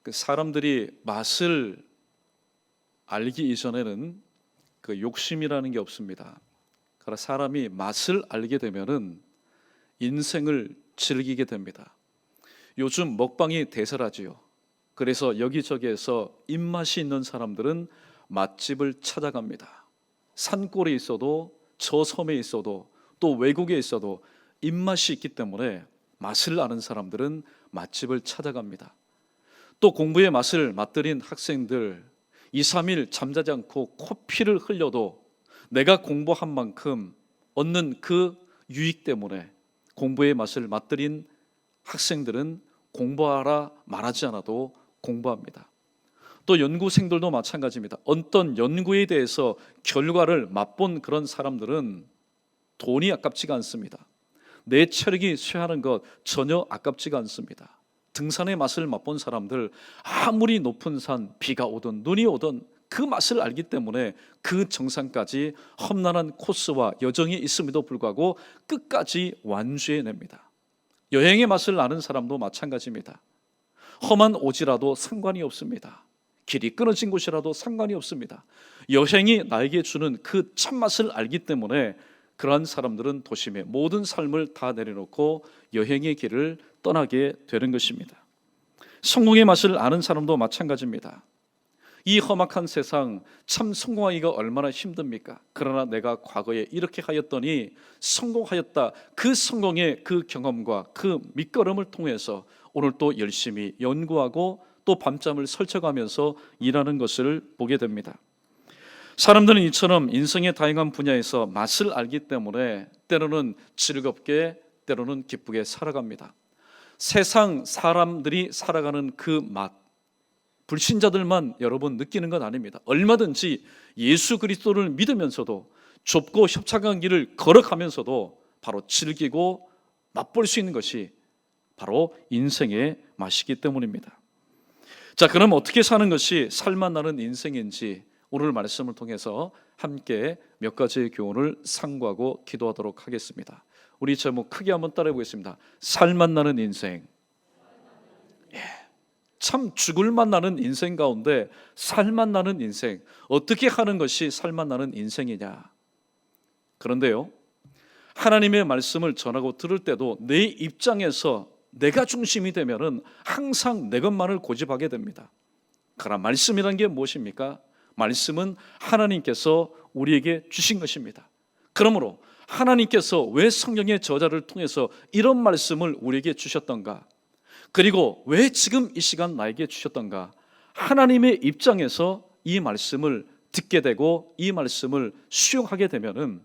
그 사람들이 맛을 알기 이전에는 그 욕심이라는 게 없습니다. 그러나 사람이 맛을 알게 되면은 인생을 즐기게 됩니다. 요즘 먹방이 대세라지요. 그래서 여기저기에서 입맛이 있는 사람들은 맛집을 찾아갑니다. 산골에 있어도 저 섬에 있어도 또 외국에 있어도 입맛이 있기 때문에 맛을 아는 사람들은 맛집을 찾아갑니다. 또 공부의 맛을 맛들인 학생들 2, 3일 잠자지 않고 코피를 흘려도 내가 공부한 만큼 얻는 그 유익 때문에 공부의 맛을 맛들인 학생들은 공부하라 말하지 않아도 공부합니다. 또 연구생들도 마찬가지입니다. 어떤 연구에 대해서 결과를 맛본 그런 사람들은 돈이 아깝지가 않습니다. 내 체력이 쇠하는 것 전혀 아깝지가 않습니다. 등산의 맛을 맛본 사람들 아무리 높은 산, 비가 오든 눈이 오든 그 맛을 알기 때문에 그 정상까지 험난한 코스와 여정이 있음에도 불구하고 끝까지 완주해냅니다. 여행의 맛을 아는 사람도 마찬가지입니다. 험한 오지라도 상관이 없습니다. 길이 끊어진 곳이라도 상관이 없습니다. 여행이 나에게 주는 그 참맛을 알기 때문에 그러한 사람들은 도심의 모든 삶을 다 내려놓고 여행의 길을 떠나게 되는 것입니다. 성공의 맛을 아는 사람도 마찬가지입니다. 이 험악한 세상 참 성공하기가 얼마나 힘듭니까? 그러나 내가 과거에 이렇게 하였더니 성공하였다. 그 성공의 그 경험과 그 밑거름을 통해서 오늘 또 열심히 연구하고 또 밤잠을 설쳐가면서 일하는 것을 보게 됩니다. 사람들은 이처럼 인생의 다양한 분야에서 맛을 알기 때문에 때로는 즐겁게 때로는 기쁘게 살아갑니다. 세상 사람들이 살아가는 그 맛, 불신자들만 여러분 느끼는 건 아닙니다. 얼마든지 예수 그리스도를 믿으면서도 좁고 협착한 길을 걸어가면서도 바로 즐기고 맛볼 수 있는 것이 바로 인생의 맛이기 때문입니다. 자, 그럼 어떻게 사는 것이 살맛 나는 인생인지 오늘 말씀을 통해서 함께 몇 가지의 교훈을 상고하고 기도하도록 하겠습니다. 우리 제목 크게 한번 따라해 보겠습니다. 살맛 나는 인생. 참 죽을 맛 나는 인생 가운데 살맛 나는 인생, 어떻게 하는 것이 살맛 나는 인생이냐? 그런데요, 하나님의 말씀을 전하고 들을 때도 내 입장에서 내가 중심이 되면은 항상 내 것만을 고집하게 됩니다. 그러나 말씀이란 게 무엇입니까? 말씀은 하나님께서 우리에게 주신 것입니다. 그러므로 하나님께서 왜 성경의 저자를 통해서 이런 말씀을 우리에게 주셨던가? 그리고 왜 지금 이 시간 나에게 주셨던가? 하나님의 입장에서 이 말씀을 듣게 되고 이 말씀을 수용하게 되면은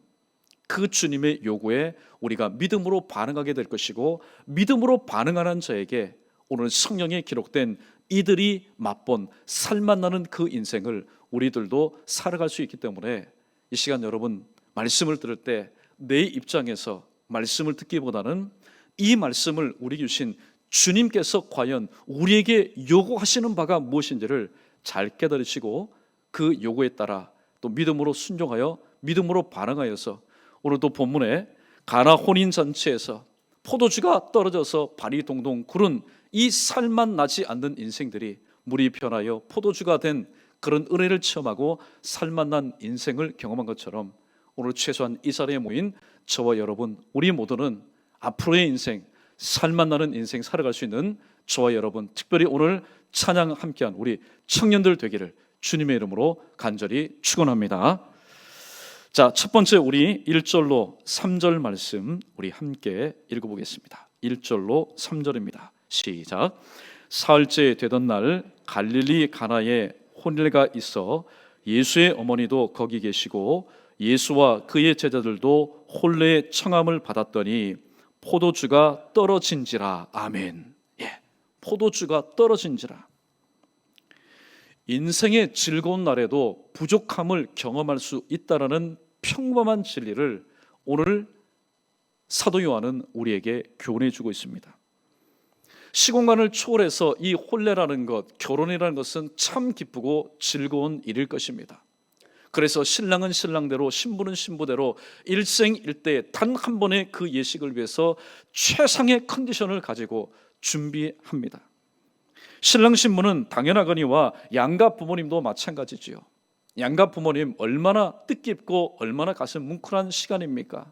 그 주님의 요구에 우리가 믿음으로 반응하게 될 것이고, 믿음으로 반응하는 자에게 오늘 성경에 기록된 이들이 맛본 살맛 나는 그 인생을 우리들도 살아갈 수 있기 때문에 이 시간 여러분 말씀을 들을 때 내 입장에서 말씀을 듣기보다는 이 말씀을 우리 주신 주님께서 과연 우리에게 요구하시는 바가 무엇인지를 잘 깨달으시고 그 요구에 따라 또 믿음으로 순종하여 믿음으로 반응하여서 오늘도 본문에 가나 혼인잔치에서 포도주가 떨어져서 발이 동동 구른 이 살맛 나지 않는 인생들이 물이 변하여 포도주가 된 그런 은혜를 체험하고 살맛 난 인생을 경험한 것처럼 오늘 최소한 이 자리에 모인 저와 여러분 우리 모두는 앞으로의 인생 살맛 나는 인생 살아갈 수 있는 저와 여러분, 특별히 오늘 찬양 함께한 우리 청년들 되기를 주님의 이름으로 간절히 축원합니다. 자, 첫 번째 우리 1절로 3절 말씀 우리 함께 읽어보겠습니다. 1절로 3절입니다. 시작. 사흘째 되던 날 갈릴리 가나에 혼례가 있어 예수의 어머니도 거기 계시고 예수와 그의 제자들도 혼례의 청함을 받았더니 포도주가 떨어진지라. 아멘. 예, 포도주가 떨어진지라. 인생의 즐거운 날에도 부족함을 경험할 수 있다라는 평범한 진리를 오늘 사도 요한은 우리에게 교훈해 주고 있습니다. 시공간을 초월해서 이 혼례라는 것, 결혼이라는 것은 참 기쁘고 즐거운 일일 것입니다. 그래서 신랑은 신랑대로 신부는 신부대로 일생일대 단 한 번의 그 예식을 위해서 최상의 컨디션을 가지고 준비합니다. 신랑 신부는 당연하거니와 양가 부모님도 마찬가지지요. 양가 부모님 얼마나 뜻깊고 얼마나 가슴 뭉클한 시간입니까?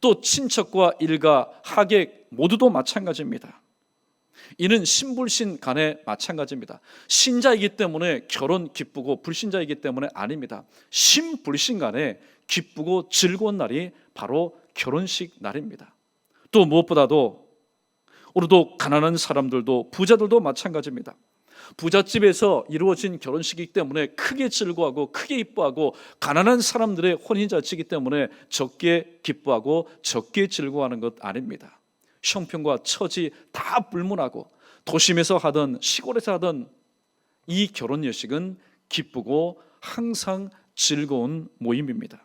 또 친척과 일가, 하객 모두도 마찬가지입니다. 이는 신불신 간에 마찬가지입니다. 신자이기 때문에 결혼 기쁘고 불신자이기 때문에 아닙니다. 신불신 간에 기쁘고 즐거운 날이 바로 결혼식 날입니다. 또 무엇보다도 오늘도 가난한 사람들도 부자들도 마찬가지입니다. 부잣집에서 이루어진 결혼식이기 때문에 크게 즐거워하고 크게 기뻐하고, 가난한 사람들의 혼인잔치이기 때문에 적게 기뻐하고 적게 즐거워하는 것 아닙니다. 형편과 처지 다 불문하고 도심에서 하던 시골에서 하던 이 결혼여식은 기쁘고 항상 즐거운 모임입니다.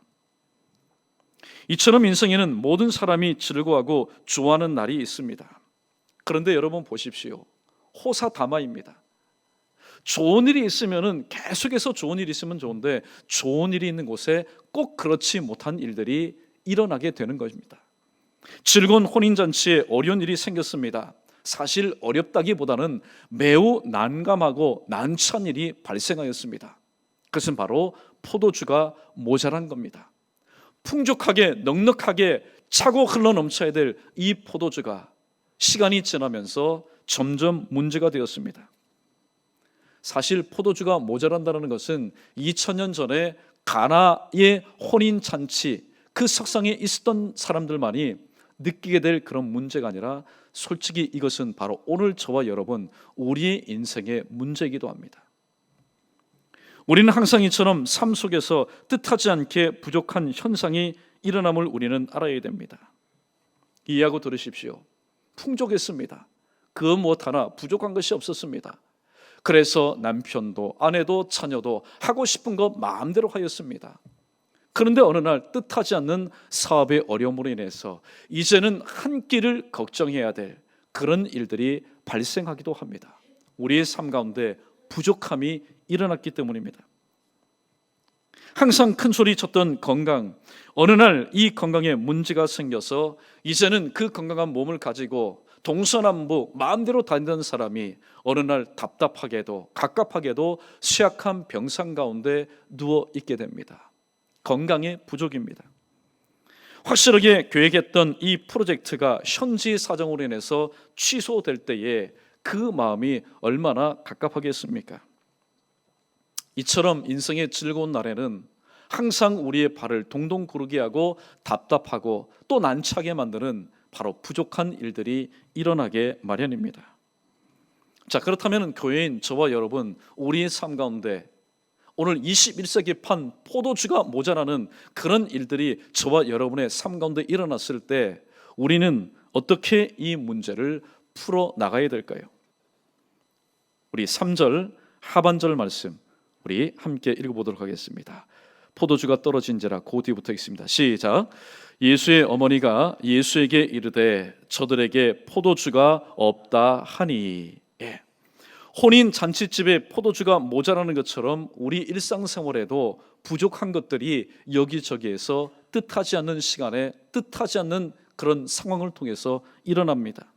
이처럼 인생에는 모든 사람이 즐거워하고 좋아하는 날이 있습니다. 그런데 여러분 보십시오. 호사다마입니다. 좋은 일이 있으면 계속해서 좋은 일이 있으면 좋은데, 좋은 일이 있는 곳에 꼭 그렇지 못한 일들이 일어나게 되는 것입니다. 즐거운 혼인잔치에 어려운 일이 생겼습니다. 사실 어렵다기보다는 매우 난감하고 난처한 일이 발생하였습니다. 그것은 바로 포도주가 모자란 겁니다. 풍족하게 넉넉하게 차고 흘러넘쳐야 될 이 포도주가 시간이 지나면서 점점 문제가 되었습니다. 사실 포도주가 모자란다는 것은 2000년 전에 가나의 혼인잔치 그 석상에 있었던 사람들만이 느끼게 될 그런 문제가 아니라, 솔직히 이것은 바로 오늘 저와 여러분 우리의 인생의 문제이기도 합니다. 우리는 항상 이처럼 삶 속에서 뜻하지 않게 부족한 현상이 일어남을 우리는 알아야 됩니다. 이해하고 들으십시오. 풍족했습니다. 그 무엇 하나 부족한 것이 없었습니다. 그래서 남편도 아내도 자녀도 하고 싶은 것 마음대로 하였습니다. 그런데 어느 날 뜻하지 않는 사업의 어려움으로 인해서 이제는 한 끼를 걱정해야 될 그런 일들이 발생하기도 합니다. 우리의 삶 가운데 부족함이 일어났기 때문입니다. 항상 큰 소리 쳤던 건강, 어느 날 이 건강에 문제가 생겨서 이제는 그 건강한 몸을 가지고 동서남북 마음대로 다니던 사람이 어느 날 답답하게도 갑갑하게도 쇠약한 병상 가운데 누워 있게 됩니다. 건강의 부족입니다. 확실하게 계획했던 이 프로젝트가 현지 사정으로 인해서 취소될 때에 그 마음이 얼마나 갑갑하겠습니까? 이처럼 인생의 즐거운 날에는 항상 우리의 발을 동동 구르게 하고 답답하고 또 난처하게 만드는 바로 부족한 일들이 일어나게 마련입니다. 자, 그렇다면 교회인 저와 여러분, 우리의 삶 가운데 오늘 21세기판 포도주가 모자라는 그런 일들이 저와 여러분의 삶 가운데 일어났을 때 우리는 어떻게 이 문제를 풀어나가야 될까요? 우리 3절 하반절 말씀 우리 함께 읽어보도록 하겠습니다. 포도주가 떨어진지라 그 뒤부터 읽습니다. 시작. 예수의 어머니가 예수에게 이르되 저들에게 포도주가 없다 하니. 혼인 잔치집에 포도주가 모자라는 것처럼 우리 일상생활에도 부족한 것들이 여기저기에서 뜻하지 않는 시간에 뜻하지 않는 그런 상황을 통해서 일어납니다.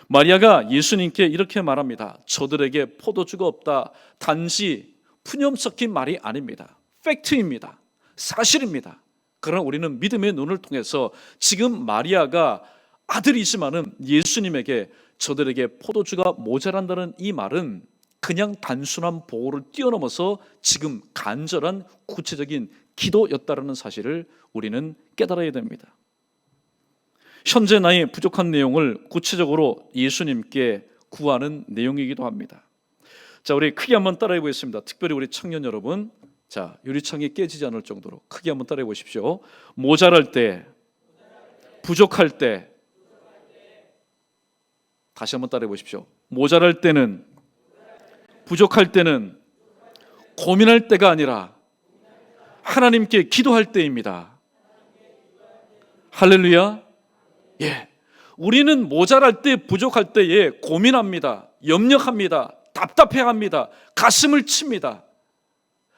마리아가 예수님께 이렇게 말합니다. 저들에게 포도주가 없다. 단지 푸념 섞인 말이 아닙니다. 팩트입니다. 사실입니다. 그러나 우리는 믿음의 눈을 통해서 지금 마리아가 아들이지만은 예수님에게 저들에게 포도주가 모자란다는 이 말은 그냥 단순한 보호를 뛰어넘어서 지금 간절한 구체적인 기도였다라는 사실을 우리는 깨달아야 됩니다. 현재 나의 부족한 내용을 구체적으로 예수님께 구하는 내용이기도 합니다. 자, 우리 크게 한번 따라해 보겠습니다. 특별히 우리 청년 여러분, 자, 유리창이 깨지지 않을 정도로 크게 한번 따라해 보십시오. 모자랄 때, 부족할 때, 다시 한번 따라해 보십시오. 모자랄 때는, 부족할 때는, 고민할 때가 아니라 하나님께 기도할 때입니다. 할렐루야. 예, 우리는 모자랄 때, 부족할 때에 고민합니다. 염려합니다. 답답해합니다. 가슴을 칩니다.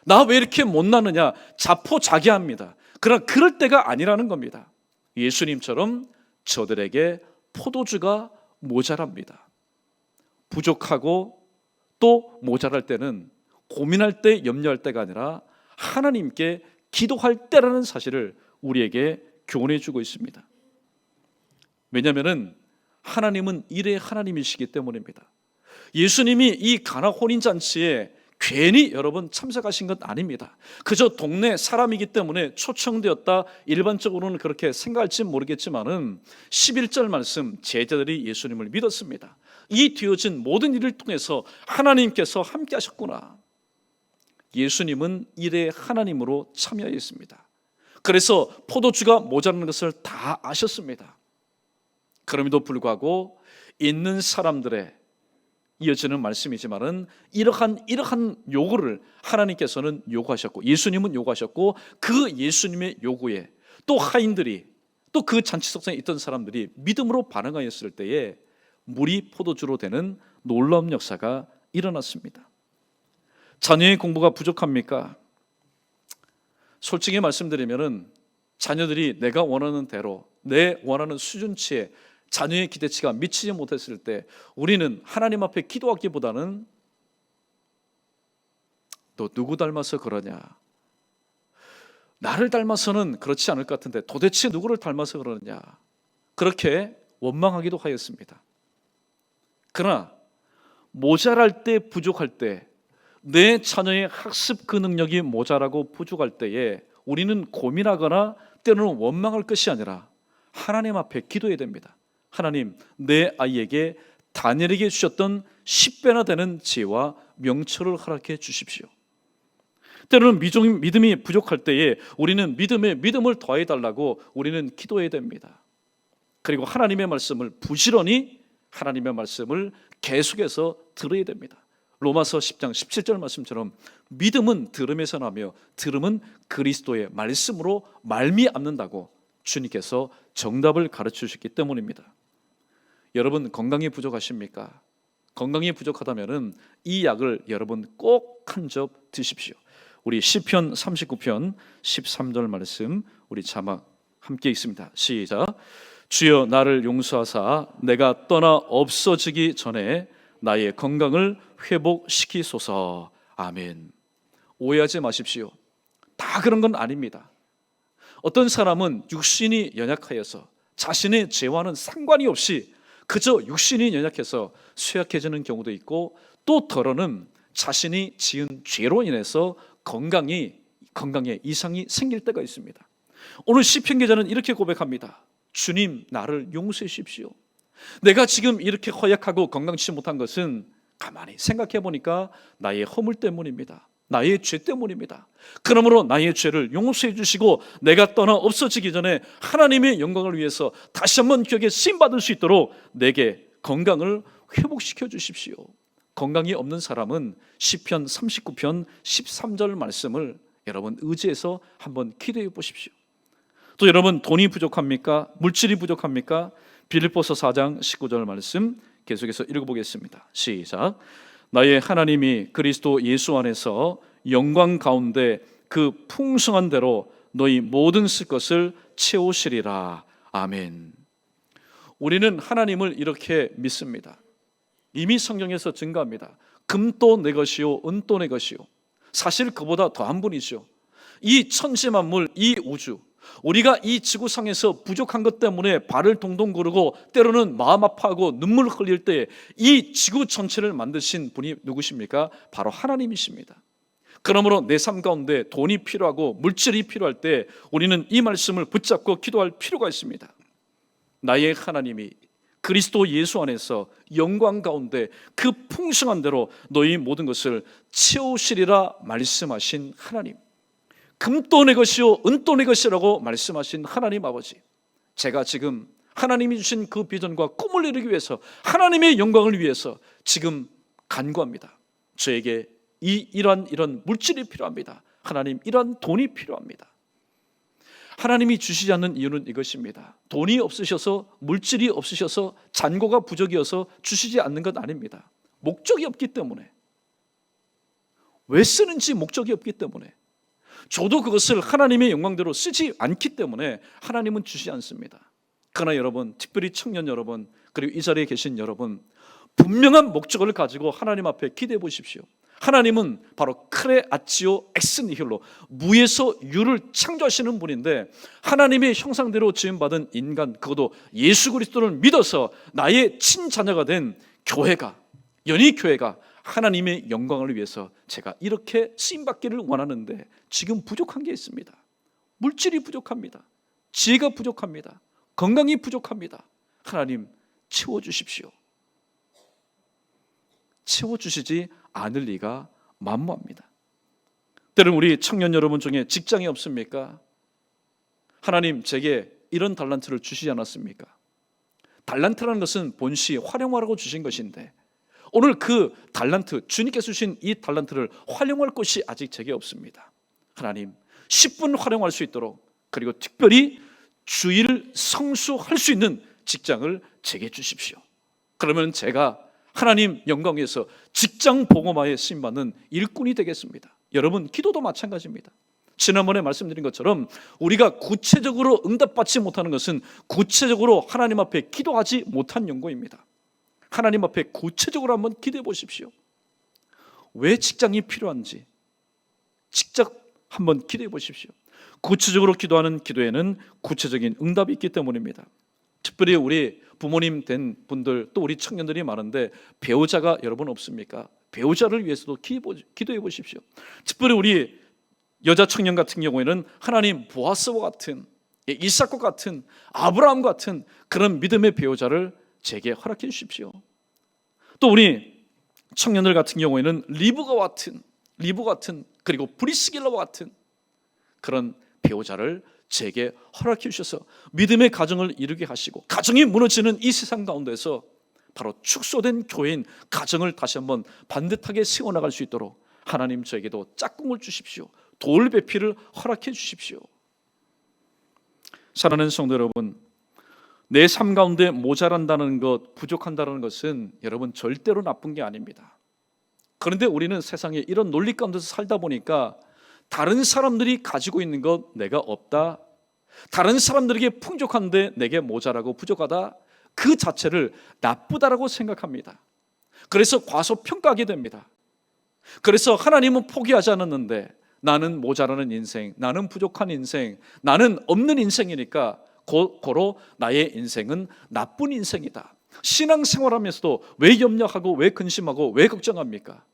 나 왜 이렇게 못나느냐 자포자기합니다. 그러나 그럴 때가 아니라는 겁니다. 예수님처럼 저들에게 포도주가 모자랍니다. 부족하고 또 모자랄 때는 고민할 때, 염려할 때가 아니라 하나님께 기도할 때라는 사실을 우리에게 교훈해 주고 있습니다. 왜냐하면 하나님은 일의 하나님이시기 때문입니다. 예수님이 이 가나 혼인잔치에 괜히 여러분 참석하신 것 아닙니다. 그저 동네 사람이기 때문에 초청되었다, 일반적으로는 그렇게 생각할지 모르겠지만은 11절 말씀, 제자들이 예수님을 믿었습니다. 이 뒤어진 모든 일을 통해서 하나님께서 함께 하셨구나. 예수님은 일의 하나님으로 참여했습니다. 그래서 포도주가 모자라는 것을 다 아셨습니다. 그럼에도 불구하고 있는 사람들의 이어지는 말씀이지만은 이러한 요구를 하나님께서는 요구하셨고, 예수님은 요구하셨고, 그 예수님의 요구에 또 하인들이, 또 그 잔치석상에 있던 사람들이 믿음으로 반응하였을 때에 물이 포도주로 되는 놀라운 역사가 일어났습니다. 자녀의 공부가 부족합니까? 솔직히 말씀드리면은 자녀들이 내가 원하는 대로, 내 원하는 수준치에 자녀의 기대치가 미치지 못했을 때 우리는 하나님 앞에 기도하기보다는 너 누구 닮아서 그러냐, 나를 닮아서는 그렇지 않을 것 같은데 도대체 누구를 닮아서 그러느냐, 그렇게 원망하기도 하였습니다. 그러나 모자랄 때, 부족할 때, 내 자녀의 학습 그 능력이 모자라고 부족할 때에 우리는 고민하거나 때로는 원망할 것이 아니라 하나님 앞에 기도해야 됩니다. 하나님, 내 아이에게 다니엘에게 주셨던 10배나 되는 지혜와 명철을 허락해 주십시오. 때로는 믿음이 부족할 때에 우리는 믿음에 믿음을 더해 달라고 우리는 기도해야 됩니다. 그리고 하나님의 말씀을 부지런히, 하나님의 말씀을 계속해서 들어야 됩니다. 로마서 10장 17절 말씀처럼 믿음은 들음에서 나며 들음은 그리스도의 말씀으로 말미암는다고 주님께서 정답을 가르쳐 주셨기 때문입니다. 여러분, 건강이 부족하십니까? 건강이 부족하다면 이 약을 여러분 꼭 한 접 드십시오. 우리 시편 39편 13절 말씀, 우리 자막 함께 읽습니다. 시작. 주여 나를 용서하사 내가 떠나 없어지기 전에 나의 건강을 회복시키소서. 아멘. 오해하지 마십시오. 다 그런 건 아닙니다. 어떤 사람은 육신이 연약하여서 자신의 죄와는 상관이 없이 그저 육신이 연약해서 쇠약해지는 경우도 있고, 또 더러는 자신이 지은 죄로 인해서 건강에 이상이 생길 때가 있습니다. 오늘 시편 기자는 이렇게 고백합니다. 주님, 나를 용서해 주십시오. 내가 지금 이렇게 허약하고 건강치 못한 것은 가만히 생각해 보니까 나의 허물 때문입니다. 나의 죄 때문입니다. 그러므로 나의 죄를 용서해 주시고 내가 떠나 없어지기 전에 하나님의 영광을 위해서 다시 한번 기억에 쓰임받을 수 있도록 내게 건강을 회복시켜 주십시오. 건강이 없는 사람은 시편 39편 13절 말씀을 여러분 의지해서 한번 기도해 보십시오. 또 여러분, 돈이 부족합니까? 물질이 부족합니까? 빌립보서 4장 19절 말씀 계속해서 읽어보겠습니다. 시작. 나의 하나님이 그리스도 예수 안에서 영광 가운데 그 풍성한 대로 너희 모든 쓸 것을 채우시리라. 아멘. 우리는 하나님을 이렇게 믿습니다. 이미 성경에서 증거합니다. 금도 내 것이요 은도 내 것이요. 사실 그보다 더한 분이죠. 이 천지만물, 이 우주, 우리가 이 지구상에서 부족한 것 때문에 발을 동동 구르고 때로는 마음 아파하고 눈물 흘릴 때 이 지구 전체를 만드신 분이 누구십니까? 바로 하나님이십니다. 그러므로 내 삶 가운데 돈이 필요하고 물질이 필요할 때 우리는 이 말씀을 붙잡고 기도할 필요가 있습니다. 나의 하나님이 그리스도 예수 안에서 영광 가운데 그 풍성한 대로 너희 모든 것을 채우시리라 말씀하신 하나님, 금도 내 것이요 은도 내 것이라고 말씀하신 하나님 아버지, 제가 지금 하나님이 주신 그 비전과 꿈을 이루기 위해서, 하나님의 영광을 위해서 지금 간구합니다. 저에게 이런 물질이 필요합니다. 하나님, 이런 돈이 필요합니다. 하나님이 주시지 않는 이유는 이것입니다. 돈이 없으셔서, 물질이 없으셔서, 잔고가 부족이어서 주시지 않는 것 아닙니다. 목적이 없기 때문에, 왜 쓰는지 목적이 없기 때문에, 저도 그것을 하나님의 영광대로 쓰지 않기 때문에 하나님은 주시지 않습니다. 그러나 여러분, 특별히 청년 여러분, 그리고 이 자리에 계신 여러분, 분명한 목적을 가지고 하나님 앞에 기대해 보십시오. 하나님은 바로 크레아치오 엑스니힐로, 무에서 유를 창조하시는 분인데, 하나님의 형상대로 지음받은 인간, 그것도 예수 그리스도를 믿어서 나의 친자녀가 된 교회가, 연희교회가 하나님의 영광을 위해서 제가 이렇게 쓰임받기를 원하는데 지금 부족한 게 있습니다. 물질이 부족합니다. 지혜가 부족합니다. 건강이 부족합니다. 하나님 채워주십시오. 채워주시지 않을 리가 만무합니다. 때론 우리 청년 여러분 중에 직장이 없습니까? 하나님 제게 이런 달란트를 주시지 않았습니까? 달란트라는 것은 본시 활용하라고 주신 것인데, 오늘 그 달란트, 주님께서 주신 이 달란트를 활용할 곳이 아직 제게 없습니다. 하나님 10분 활용할 수 있도록, 그리고 특별히 주일을 성수할 수 있는 직장을 제게 주십시오. 그러면 제가 하나님 영광 위에서 직장 복음화에 쓰임받는 일꾼이 되겠습니다. 여러분 기도도 마찬가지입니다. 지난번에 말씀드린 것처럼 우리가 구체적으로 응답받지 못하는 것은 구체적으로 하나님 앞에 기도하지 못한 연고입니다. 하나님 앞에 구체적으로 한번 기도해 보십시오. 왜 직장이 필요한지 직접 한번 기도해 보십시오. 구체적으로 기도하는 기도에는 구체적인 응답이 있기 때문입니다. 특별히 우리 부모님 된 분들, 또 우리 청년들이 많은데 배우자가 여러분 없습니까? 배우자를 위해서도 기도해 보십시오. 특별히 우리 여자 청년 같은 경우에는 하나님 보아스와 같은, 이삭과 같은, 아브라함 같은 그런 믿음의 배우자를 제게 허락해 주십시오. 또 우리 청년들 같은 경우에는 리브가 같은 그리고 브리스길라와 같은 그런 배우자를 제게 허락해 주셔서 믿음의 가정을 이루게 하시고, 가정이 무너지는 이 세상 가운데서 바로 축소된 교회인 가정을 다시 한번 반듯하게 세워나갈 수 있도록 하나님 저에게도 짝꿍을 주십시오. 돌배피를 허락해 주십시오. 사랑하는 성도 여러분, 내 삶 가운데 모자란다는 것, 부족한다는 것은 여러분 절대로 나쁜 게 아닙니다. 그런데 우리는 세상에 이런 논리 가운데서 살다 보니까 다른 사람들이 가지고 있는 것 내가 없다, 다른 사람들에게 풍족한데 내게 모자라고 부족하다, 그 자체를 나쁘다라고 생각합니다. 그래서 과소평가하게 됩니다. 그래서 하나님은 포기하지 않았는데 나는 모자라는 인생, 나는 부족한 인생, 나는 없는 인생이니까 고로 나의 인생은 나쁜 인생이다. 신앙생활하면서도 왜 염려하고 왜 근심하고 왜 걱정합니까?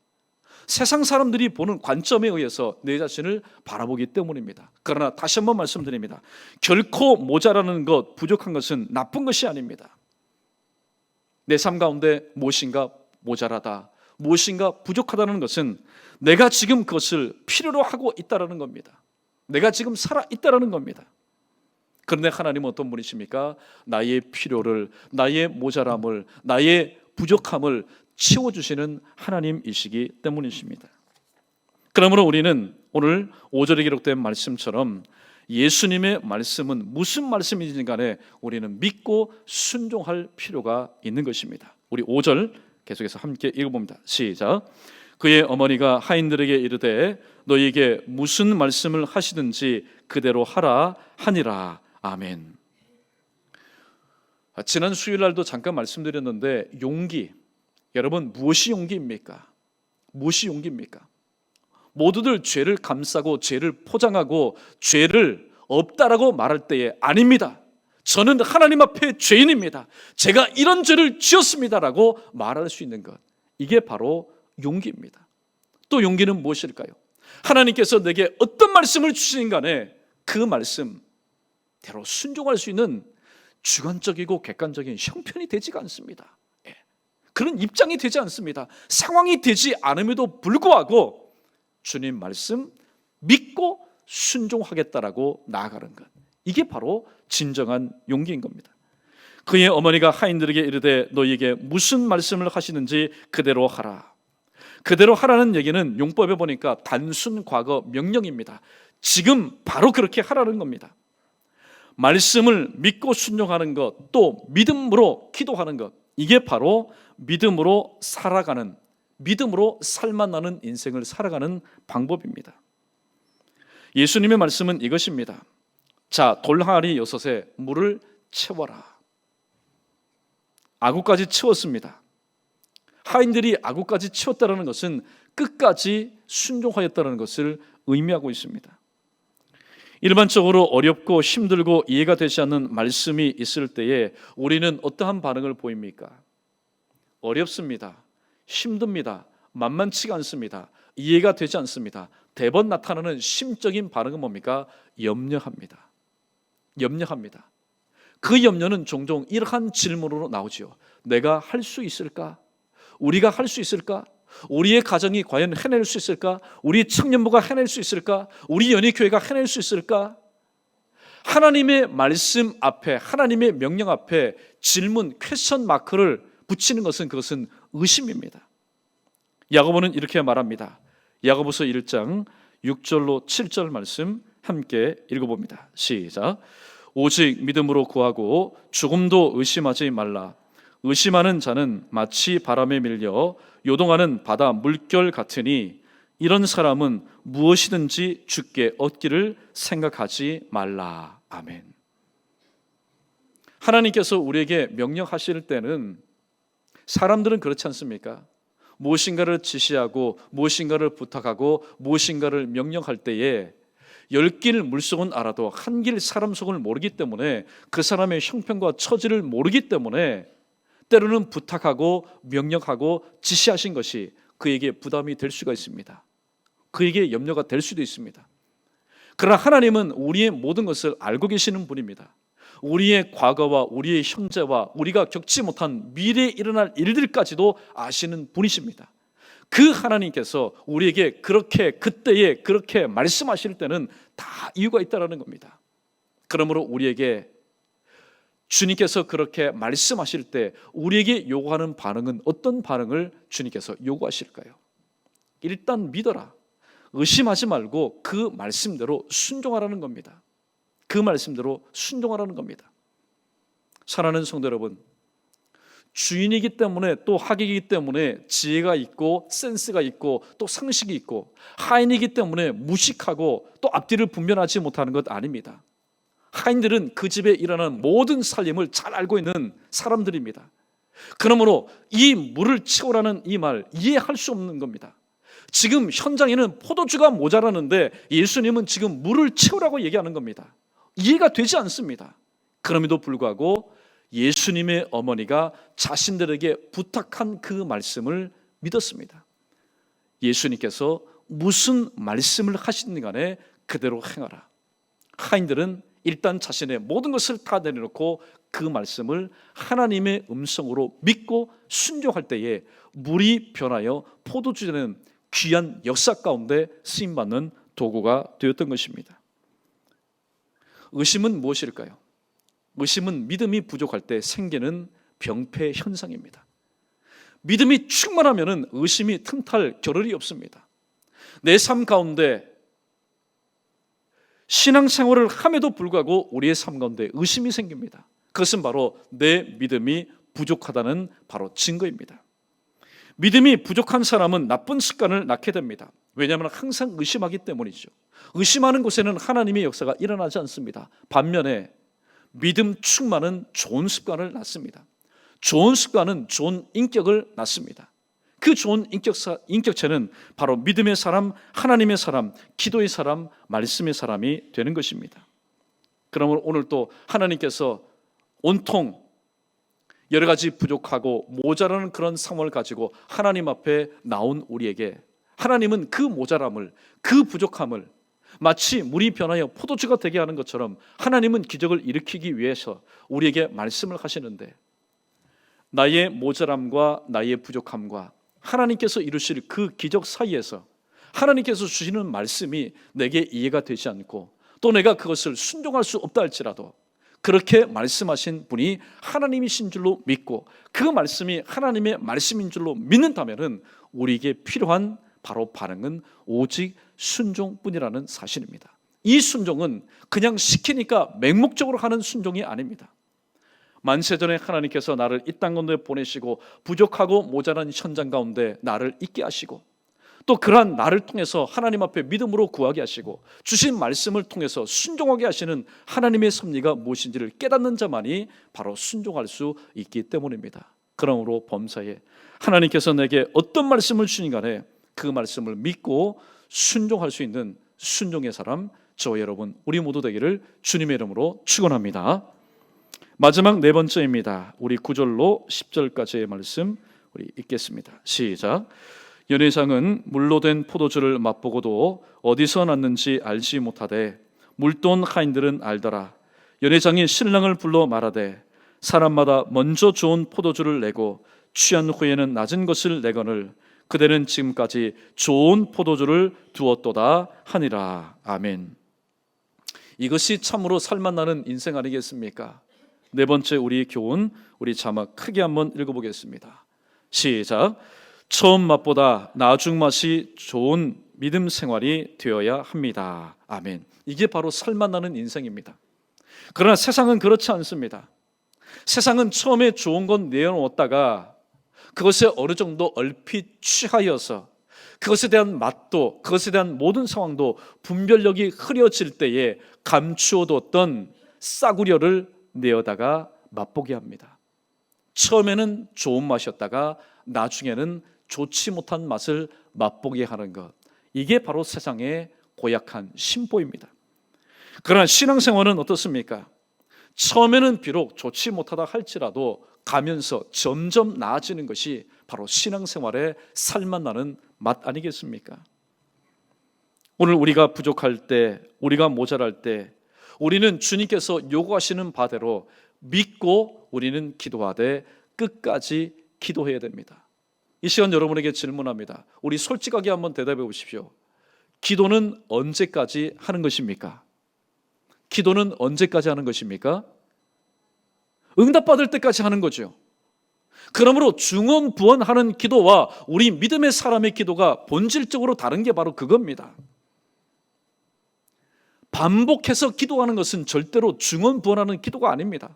세상 사람들이 보는 관점에 의해서 내 자신을 바라보기 때문입니다. 그러나 다시 한번 말씀드립니다. 결코 모자라는 것, 부족한 것은 나쁜 것이 아닙니다. 내 삶 가운데 무엇인가 모자라다, 무엇인가 부족하다는 것은 내가 지금 그것을 필요로 하고 있다는 겁니다. 내가 지금 살아있다는 겁니다. 그런데 하나님은 어떤 분이십니까? 나의 필요를, 나의 모자람을, 나의 부족함을 채워주시는 하나님이시기 때문이십니다. 그러므로 우리는 오늘 5절에 기록된 말씀처럼 예수님의 말씀은 무슨 말씀이든 간에 우리는 믿고 순종할 필요가 있는 것입니다. 우리 5절 계속해서 함께 읽어봅니다. 시작. 그의 어머니가 하인들에게 이르되 너희에게 무슨 말씀을 하시든지 그대로 하라 하니라. 아멘. 지난 수요일날도 잠깐 말씀드렸는데 용기, 여러분 무엇이 용기입니까? 무엇이 용기입니까? 모두들 죄를 감싸고 죄를 포장하고 죄를 없다라고 말할 때에 아닙니다, 저는 하나님 앞에 죄인입니다, 제가 이런 죄를 지었습니다라고 말할 수 있는 것, 이게 바로 용기입니다. 또 용기는 무엇일까요? 하나님께서 내게 어떤 말씀을 주시는 간에 그 말씀대로 순종할 수 있는 주관적이고 객관적인 형편이 되지가 않습니다. 그런 입장이 되지 않습니다. 상황이 되지 않음에도 불구하고 주님 말씀 믿고 순종하겠다라고 나아가는 것, 이게 바로 진정한 용기인 겁니다. 그의 어머니가 하인들에게 이르되 너희에게 무슨 말씀을 하시는지 그대로 하라. 그대로 하라는 얘기는 용법에 보니까 단순 과거 명령입니다. 지금 바로 그렇게 하라는 겁니다. 말씀을 믿고 순종하는 것, 또 믿음으로 기도하는 것, 이게 바로 믿음으로 살아가는, 믿음으로 살만나는 인생을 살아가는 방법입니다. 예수님의 말씀은 이것입니다. 자, 돌항아리 6에 물을 채워라. 아구까지 채웠습니다. 하인들이 아구까지 치웠다는 것은 끝까지 순종하였다는 것을 의미하고 있습니다. 일반적으로 어렵고 힘들고 이해가 되지 않는 말씀이 있을 때에 우리는 어떠한 반응을 보입니까? 어렵습니다. 힘듭니다. 만만치가 않습니다. 이해가 되지 않습니다. 대번 나타나는 심적인 반응은 뭡니까? 염려합니다. 염려합니다. 그 염려는 종종 이러한 질문으로 나오지요. 내가 할 수 있을까? 우리가 할 수 있을까? 우리의 가정이 과연 해낼 수 있을까? 우리 청년부가 해낼 수 있을까? 우리 연희교회가 해낼 수 있을까? 하나님의 말씀 앞에, 하나님의 명령 앞에 질문, 퀘스천 마크를 붙이는 것은 그것은 의심입니다. 야고보는 이렇게 말합니다. 야고보서 1장 6절로 7절 말씀 함께 읽어봅니다. 시작. 오직 믿음으로 구하고 조금도 의심하지 말라. 의심하는 자는 마치 바람에 밀려 요동하는 바다 물결 같으니 이런 사람은 무엇이든지 주께 얻기를 생각하지 말라. 아멘. 하나님께서 우리에게 명령하실 때는 사람들은 그렇지 않습니까? 무엇인가를 지시하고 무엇인가를 부탁하고 무엇인가를 명령할 때에 10길 물속은 알아도 한 길 사람 속을 모르기 때문에 그 사람의 형편과 처지를 모르기 때문에 때로는 부탁하고 명령하고 지시하신 것이 그에게 부담이 될 수가 있습니다. 그에게 염려가 될 수도 있습니다. 그러나 하나님은 우리의 모든 것을 알고 계시는 분입니다. 우리의 과거와 우리의 현재와 우리가 겪지 못한 미래에 일어날 일들까지도 아시는 분이십니다. 그 하나님께서 우리에게 그렇게 그때에 그렇게 말씀하실 때는 다 이유가 있다는 겁니다. 그러므로 우리에게 주님께서 그렇게 말씀하실 때 우리에게 요구하는 반응은 어떤 반응을 주님께서 요구하실까요? 일단 믿어라. 의심하지 말고 그 말씀대로 순종하라는 겁니다. 그 말씀대로 순종하라는 겁니다. 사랑하는 성도 여러분, 주인이기 때문에 또 하객이기 때문에 지혜가 있고 센스가 있고 또 상식이 있고 하인이기 때문에 무식하고 또 앞뒤를 분별하지 못하는 것 아닙니다. 하인들은 그 집에 일어나는 모든 살림을 잘 알고 있는 사람들입니다. 그러므로 이 물을 치우라는 이 말 이해할 수 없는 겁니다. 지금 현장에는 포도주가 모자라는데 예수님은 지금 물을 치우라고 얘기하는 겁니다. 이해가 되지 않습니다. 그럼에도 불구하고 예수님의 어머니가 자신들에게 부탁한 그 말씀을 믿었습니다. 예수님께서 무슨 말씀을 하시든 간에 그대로 행하라. 하인들은 일단 자신의 모든 것을 다 내려놓고 그 말씀을 하나님의 음성으로 믿고 순종할 때에 물이 변하여 포도주 되는 귀한 역사 가운데 쓰임받는 도구가 되었던 것입니다. 의심은 무엇일까요? 의심은 믿음이 부족할 때 생기는 병폐 현상입니다. 믿음이 충만하면 의심이 틈탈 겨를이 없습니다. 내 삶 가운데 신앙생활을 함에도 불구하고 우리의 삶 가운데 의심이 생깁니다. 그것은 바로 내 믿음이 부족하다는 바로 증거입니다. 믿음이 부족한 사람은 나쁜 습관을 낳게 됩니다. 왜냐하면 항상 의심하기 때문이죠. 의심하는 곳에는 하나님의 역사가 일어나지 않습니다. 반면에 믿음 충만은 좋은 습관을 낳습니다. 좋은 습관은 좋은 인격을 낳습니다. 그 좋은 인격체는 바로 믿음의 사람, 하나님의 사람, 기도의 사람, 말씀의 사람이 되는 것입니다. 그러면 오늘 또 하나님께서 온통 여러 가지 부족하고 모자라는 그런 상황을 가지고 하나님 앞에 나온 우리에게 하나님은 그 모자람을, 그 부족함을 마치 물이 변하여 포도주가 되게 하는 것처럼 하나님은 기적을 일으키기 위해서 우리에게 말씀을 하시는데 나의 모자람과 나의 부족함과 하나님께서 이루실 그 기적 사이에서 하나님께서 주시는 말씀이 내게 이해가 되지 않고 또 내가 그것을 순종할 수 없다 할지라도 그렇게 말씀하신 분이 하나님이신 줄로 믿고 그 말씀이 하나님의 말씀인 줄로 믿는다면 우리에게 필요한 바로 반응은 오직 순종뿐이라는 사실입니다. 이 순종은 그냥 시키니까 맹목적으로 하는 순종이 아닙니다. 만세전에 하나님께서 나를 이 땅 가운데 보내시고 부족하고 모자란 현장 가운데 나를 있게 하시고 또 그러한 나를 통해서 하나님 앞에 믿음으로 구하게 하시고 주신 말씀을 통해서 순종하게 하시는 하나님의 섭리가 무엇인지를 깨닫는 자만이 바로 순종할 수 있기 때문입니다. 그러므로 범사에 하나님께서 내게 어떤 말씀을 주신 간에 그 말씀을 믿고 순종할 수 있는 순종의 사람, 저와 여러분 우리 모두 되기를 주님의 이름으로 축원합니다. 마지막 네 번째입니다. 우리 9절로 10절까지의 말씀 우리 읽겠습니다. 시작. 연회장은 물로 된 포도주를 맛보고도 어디서 났는지 알지 못하되 물돈 하인들은 알더라. 연회장이 신랑을 불러 말하되 사람마다 먼저 좋은 포도주를 내고 취한 후에는 낮은 것을 내거늘 그대는 지금까지 좋은 포도주를 두었도다 하니라. 아멘. 이것이 참으로 살맛나는 인생 아니겠습니까? 네 번째 우리 교훈, 우리 자막 크게 한번 읽어보겠습니다. 시작. 처음 맛보다 나중 맛이 좋은 믿음 생활이 되어야 합니다. 아멘. 이게 바로 살맛나는 인생입니다. 그러나 세상은 그렇지 않습니다. 세상은 처음에 좋은 건 내어놓았다가 그것에 어느 정도 얼핏 취하여서 그것에 대한 맛도, 그것에 대한 모든 상황도 분별력이 흐려질 때에 감추어뒀던 싸구려를 내어다가 맛보게 합니다. 처음에는 좋은 맛이었다가 나중에는 좋지 못한 맛을 맛보게 하는 것, 이게 바로 세상의 고약한 심보입니다. 그러나 신앙생활은 어떻습니까? 처음에는 비록 좋지 못하다 할지라도 가면서 점점 나아지는 것이 바로 신앙생활의 살맛나는 맛 아니겠습니까? 오늘 우리가 부족할 때, 우리가 모자랄 때 우리는 주님께서 요구하시는 바대로 믿고 우리는 기도하되 끝까지 기도해야 됩니다. 이 시간 여러분에게 질문합니다. 우리 솔직하게 한번 대답해 보십시오. 기도는 언제까지 하는 것입니까? 기도는 언제까지 하는 것입니까? 응답받을 때까지 하는 거죠. 그러므로 중언부언하는 기도와 우리 믿음의 사람의 기도가 본질적으로 다른 게 바로 그겁니다. 반복해서 기도하는 것은 절대로 중언부언하는 기도가 아닙니다.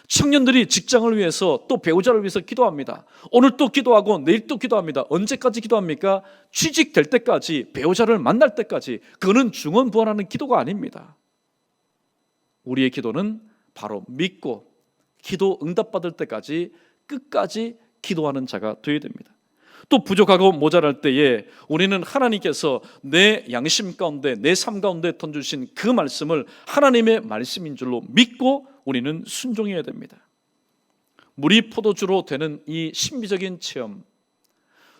청년들이 직장을 위해서 또 배우자를 위해서 기도합니다. 오늘 또 기도하고 내일 또 기도합니다. 언제까지 기도합니까? 취직될 때까지, 배우자를 만날 때까지. 그거는 중언부언하는 기도가 아닙니다. 우리의 기도는 바로 믿고 기도 응답받을 때까지 끝까지 기도하는 자가 되어야 됩니다. 또 부족하고 모자랄 때에 우리는 하나님께서 내 양심 가운데, 내 삶 가운데 던져주신 그 말씀을 하나님의 말씀인 줄로 믿고 우리는 순종해야 됩니다. 물이 포도주로 되는 이 신비적인 체험,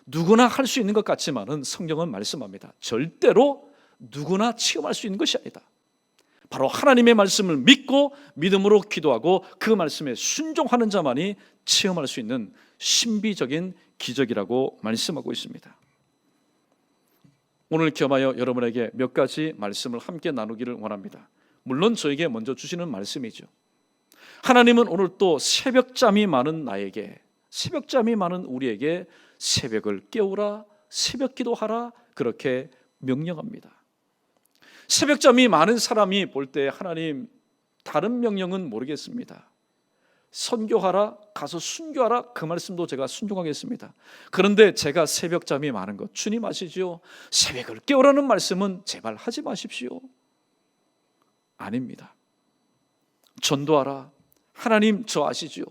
누구나 할 수 있는 것 같지만은 성경은 말씀합니다. 절대로 누구나 체험할 수 있는 것이 아니다. 바로 하나님의 말씀을 믿고 믿음으로 기도하고 그 말씀에 순종하는 자만이 체험할 수 있는 신비적인 기적이라고 말씀하고 있습니다. 오늘 겸하여 여러분에게 몇 가지 말씀을 함께 나누기를 원합니다. 물론 저에게 먼저 주시는 말씀이죠. 하나님은 오늘 또 새벽잠이 많은 나에게, 새벽잠이 많은 우리에게 새벽을 깨우라, 새벽 기도하라 그렇게 명령합니다. 새벽잠이 많은 사람이 볼 때 하나님 다른 명령은 모르겠습니다. 선교하라, 가서 순교하라, 그 말씀도 제가 순종하겠습니다. 그런데 제가 새벽잠이 많은 것 주님 아시죠? 새벽을 깨우라는 말씀은 제발 하지 마십시오. 아닙니다. 전도하라. 하나님 저 아시죠?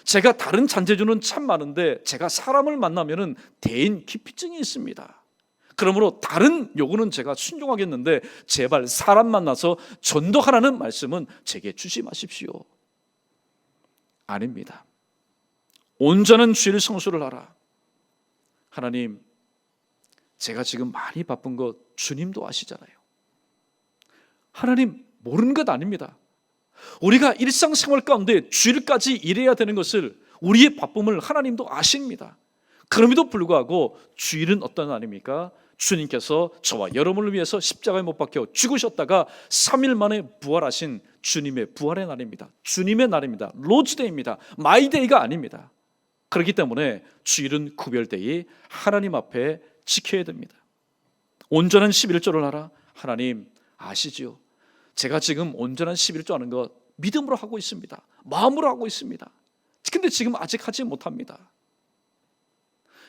제가 다른 잔재주는 참 많은데 제가 사람을 만나면은 대인 기피증이 있습니다. 그러므로 다른 요구는 제가 순종하겠는데 제발 사람 만나서 전도하라는 말씀은 제게 주지 마십시오. 아닙니다. 온전한 주일 성수를 하라. 하나님, 제가 지금 많이 바쁜 것 주님도 아시잖아요. 하나님 모르는 것 아닙니다. 우리가 일상생활 가운데 주일까지 일해야 되는 것을, 우리의 바쁨을 하나님도 아십니다. 그럼에도 불구하고 주일은 어떤 날입니까? 주님께서 저와 여러분을 위해서 십자가에 못 박혀 죽으셨다가 3일 만에 부활하신 주님의 부활의 날입니다. 주님의 날입니다. 로즈데이입니다. 마이데이가 아닙니다. 그렇기 때문에 주일은 구별되이 하나님 앞에 지켜야 됩니다. 온전한 11조를 하라. 하나님 아시죠? 제가 지금 온전한 11조 하는 것 믿음으로 하고 있습니다. 마음으로 하고 있습니다. 근데 지금 아직 하지 못합니다.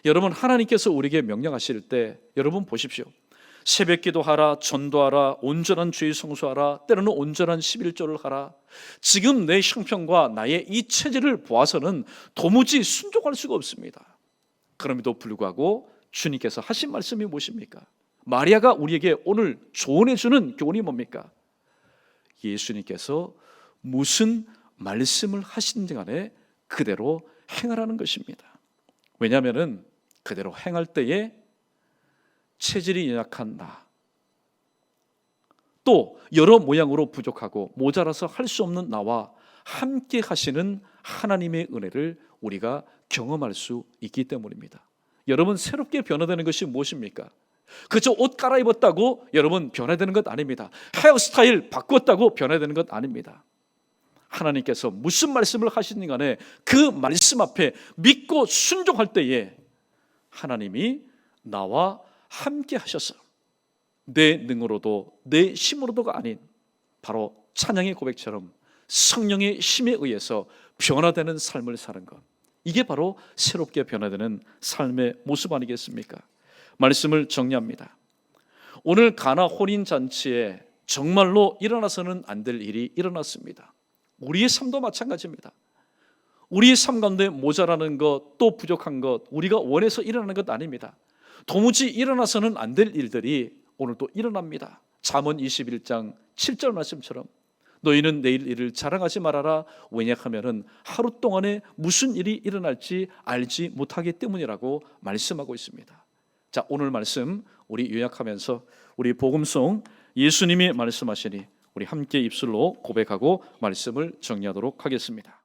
여러분, 하나님께서 우리에게 명령하실 때 여러분 보십시오. 새벽 기도하라, 전도하라, 온전한 죄 성수하라, 때로는 온전한 11조를 하라. 지금 내 형편과 나의 이 체질을 보아서는 도무지 순종할 수가 없습니다. 그럼에도 불구하고 주님께서 하신 말씀이 무엇입니까? 마리아가 우리에게 오늘 조언해 주는 교훈이 뭡니까? 예수님께서 무슨 말씀을 하시는지 간에 그대로 행하라는 것입니다. 왜냐하면 그대로 행할 때에 체질이 연약한 나, 또 여러 모양으로 부족하고 모자라서 할 수 없는 나와 함께 하시는 하나님의 은혜를 우리가 경험할 수 있기 때문입니다. 여러분, 새롭게 변화되는 것이 무엇입니까? 그저 옷 갈아입었다고 여러분 변화되는 것 아닙니다. 헤어스타일 바꿨다고 변화되는 것 아닙니다. 하나님께서 무슨 말씀을 하시는 간에 그 말씀 앞에 믿고 순종할 때에 하나님이 나와 함께 하셔서 내 능으로도 내 힘으로도가 아닌 바로 찬양의 고백처럼 성령의 힘에 의해서 변화되는 삶을 사는 것, 이게 바로 새롭게 변화되는 삶의 모습 아니겠습니까? 말씀을 정리합니다. 오늘 가나 혼인잔치에 정말로 일어나서는 안 될 일이 일어났습니다. 우리의 삶도 마찬가지입니다. 우리의 삶 가운데 모자라는 것, 또 부족한 것, 우리가 원해서 일어나는 것 아닙니다. 도무지 일어나서는 안 될 일들이 오늘 또 일어납니다. 잠언 21장 7절 말씀처럼 너희는 내일 일을 자랑하지 말아라. 왜냐하면 하루 동안에 무슨 일이 일어날지 알지 못하기 때문이라고 말씀하고 있습니다. 자, 오늘 말씀 우리 요약하면서 우리 복음송 예수님이 말씀하시니 우리 함께 입술로 고백하고 말씀을 정리하도록 하겠습니다.